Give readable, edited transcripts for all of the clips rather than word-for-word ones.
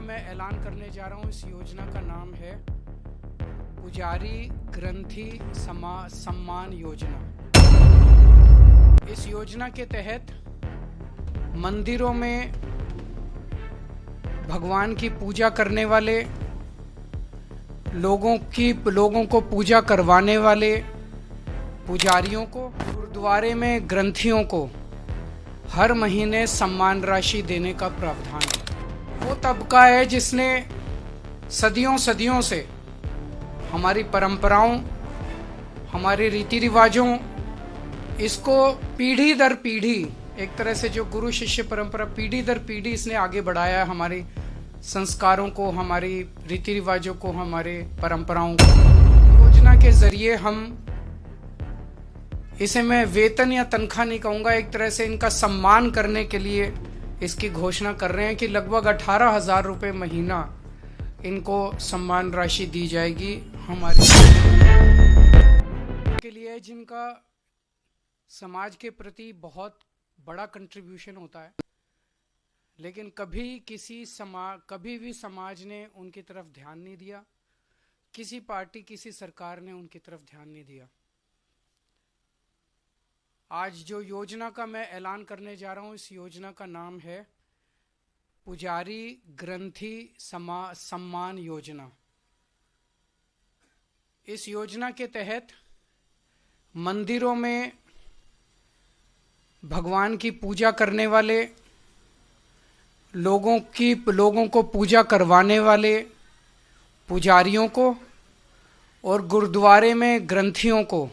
का मैं ऐलान करने जा रहा हूँ। इस योजना का नाम है पुजारी ग्रंथी सम्मान योजना। इस योजना के तहत मंदिरों में भगवान की पूजा करने वाले लोगों को पूजा करवाने वाले पुजारियों को, गुरुद्वारे में ग्रंथियों को हर महीने सम्मान राशि देने का प्रावधान है। वो तबका है जिसने सदियों से हमारी परंपराओं, हमारे रीति रिवाजों, इसको पीढ़ी दर पीढ़ी, एक तरह से जो गुरु शिष्य परंपरा पीढ़ी दर पीढ़ी इसने आगे बढ़ाया है, हमारी संस्कारों को, हमारी रीति रिवाजों को, हमारे परंपराओं को। योजना के जरिए हम इसे, मैं वेतन या तनख्वाह नहीं कहूँगा, एक तरह से इनका सम्मान करने के लिए इसकी घोषणा कर रहे हैं कि लगभग 18,000 रुपये महीना इनको सम्मान राशि दी जाएगी। हमारे के लिए जिनका समाज के प्रति बहुत बड़ा कंट्रीब्यूशन होता है, लेकिन कभी भी समाज ने उनकी तरफ ध्यान नहीं दिया, किसी पार्टी, किसी सरकार ने उनकी तरफ ध्यान नहीं दिया। आज जो योजना का मैं ऐलान करने जा रहा हूँ, इस योजना का नाम है पुजारी ग्रंथी सम्मान योजना। इस योजना के तहत मंदिरों में भगवान की पूजा करने वाले लोगों को पूजा करवाने वाले पुजारियों को और गुरुद्वारे में ग्रंथियों को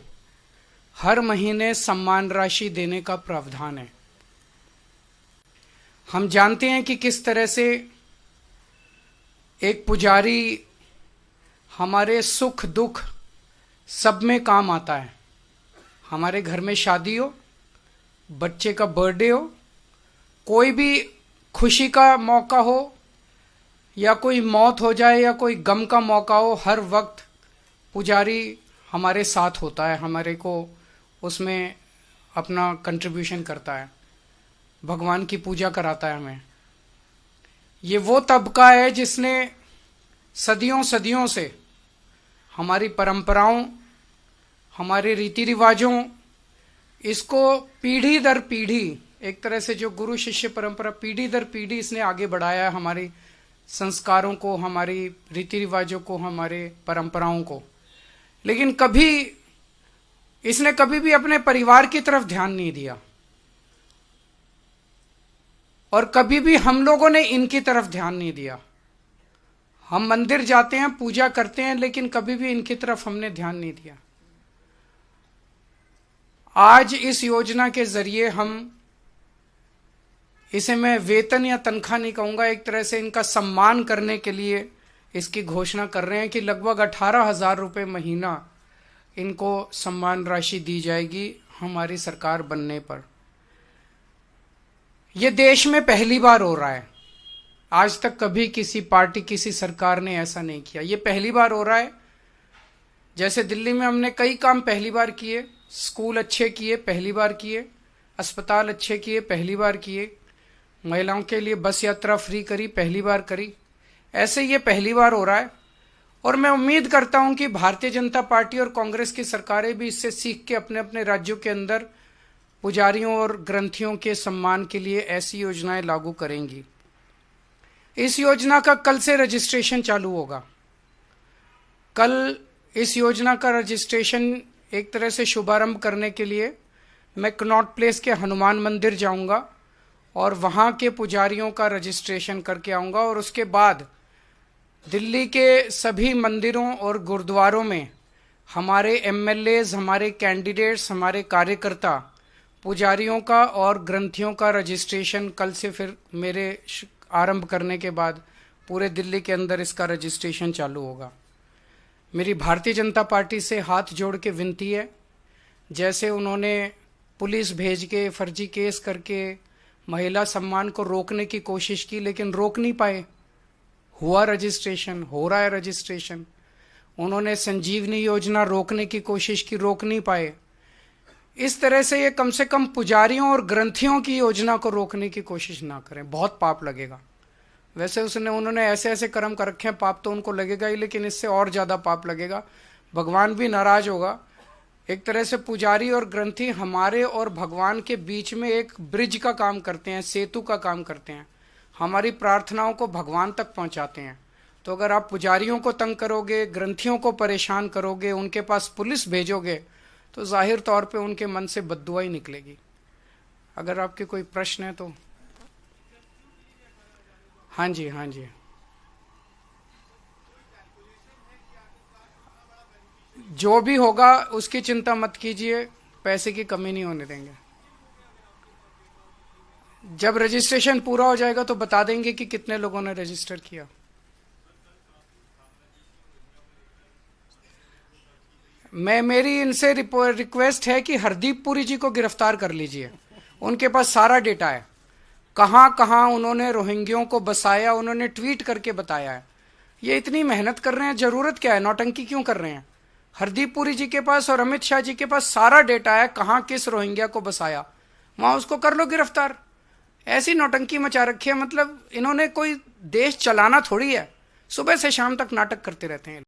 हर महीने सम्मान राशि देने का प्रावधान है। हम जानते हैं कि किस तरह से एक पुजारी हमारे सुख दुख सब में काम आता है। हमारे घर में शादी हो, बच्चे का बर्थडे हो, कोई भी खुशी का मौका हो, या कोई मौत हो जाए, या कोई गम का मौका हो, हर वक्त पुजारी हमारे साथ होता है, हमारे को उसमें अपना कंट्रीब्यूशन करता है, भगवान की पूजा कराता है हमें। ये वो तबका है जिसने सदियों से हमारी परंपराओं, हमारे रीति रिवाजों, इसको पीढ़ी दर पीढ़ी, एक तरह से जो गुरु शिष्य परंपरा पीढ़ी दर पीढ़ी इसने आगे बढ़ाया है, हमारी संस्कारों को, हमारी रीति रिवाजों को, हमारे परंपराओं को। लेकिन इसने कभी भी अपने परिवार की तरफ ध्यान नहीं दिया, और कभी भी हम लोगों ने इनकी तरफ ध्यान नहीं दिया। हम मंदिर जाते हैं, पूजा करते हैं, लेकिन कभी भी इनकी तरफ हमने ध्यान नहीं दिया। आज इस योजना के जरिए हम इसे, मैं वेतन या तनख्वाह नहीं कहूँगा, एक तरह से इनका सम्मान करने के लिए इसकी घोषणा कर रहे हैं कि लगभग 18,000 रुपये महीना इनको सम्मान राशि दी जाएगी हमारी सरकार बनने पर। यह देश में पहली बार हो रहा है। आज तक कभी किसी पार्टी, किसी सरकार ने ऐसा नहीं किया। ये पहली बार हो रहा है। जैसे दिल्ली में हमने कई काम पहली बार किए, स्कूल अच्छे किए, पहली बार किए, अस्पताल अच्छे किए, पहली बार किए, महिलाओं के लिए बस यात्रा फ्री करी, पहली बार करी। ऐसे ये पहली बार हो रहा है, और मैं उम्मीद करता हूं कि भारतीय जनता पार्टी और कांग्रेस की सरकारें भी इससे सीख के अपने अपने राज्यों के अंदर पुजारियों और ग्रंथियों के सम्मान के लिए ऐसी योजनाएं लागू करेंगी। इस योजना का कल से रजिस्ट्रेशन चालू होगा। कल इस योजना का रजिस्ट्रेशन एक तरह से शुभारंभ करने के लिए मैं कनॉट प्लेस के हनुमान मंदिर जाऊंगा और वहां के पुजारियों का रजिस्ट्रेशन करके आऊंगा, और उसके बाद दिल्ली के सभी मंदिरों और गुरुद्वारों में हमारे एमएलएज, हमारे कैंडिडेट्स, हमारे कार्यकर्ता पुजारियों का और ग्रंथियों का रजिस्ट्रेशन कल से, फिर मेरे आरंभ करने के बाद पूरे दिल्ली के अंदर इसका रजिस्ट्रेशन चालू होगा। मेरी भारतीय जनता पार्टी से हाथ जोड़ के विनती है, जैसे उन्होंने पुलिस भेज के फर्जी केस करके महिला सम्मान को रोकने की कोशिश की, लेकिन रोक नहीं पाए। हुआ रजिस्ट्रेशन, हो रहा है रजिस्ट्रेशन। उन्होंने संजीवनी योजना रोकने की कोशिश की, रोक नहीं पाए। इस तरह से ये कम पुजारियों और ग्रंथियों की योजना को रोकने की कोशिश ना करें, बहुत पाप लगेगा। वैसे उन्होंने ऐसे ऐसे कर्म कर रखे हैं, पाप तो उनको लगेगा ही, लेकिन इससे और ज्यादा पाप लगेगा, भगवान भी नाराज होगा। एक तरह से पुजारी और ग्रंथी हमारे और भगवान के बीच में एक ब्रिज का काम करते हैं, सेतु का काम करते हैं, हमारी प्रार्थनाओं को भगवान तक पहुंचाते हैं। तो अगर आप पुजारियों को तंग करोगे, ग्रंथियों को परेशान करोगे, उनके पास पुलिस भेजोगे, तो जाहिर तौर पे उनके मन से बद्दुआ ही निकलेगी। अगर आपके कोई प्रश्न है तो। हाँ जी, हाँ जी। जो भी होगा उसकी चिंता मत कीजिए, पैसे की कमी नहीं होने देंगे। जब रजिस्ट्रेशन पूरा हो जाएगा तो बता देंगे कि कितने लोगों ने रजिस्टर किया। मेरी इनसे रिक्वेस्ट है कि हरदीप पुरी जी को गिरफ्तार कर लीजिए। उनके पास सारा डेटा है, कहां कहां उन्होंने रोहिंग्यों को बसाया, उन्होंने ट्वीट करके बताया है। ये इतनी मेहनत कर रहे हैं, जरूरत क्या है, नौटंकी क्यों कर रहे हैं? हरदीप पुरी जी के पास और अमित शाह जी के पास सारा डेटा है, कहां किस रोहिंग्या को बसाया, वहां उसको कर लो गिरफ्तार। ऐसी नौटंकी मचा रखी है, मतलब इन्होंने कोई देश चलाना थोड़ी है, सुबह से शाम तक नाटक करते रहते हैं।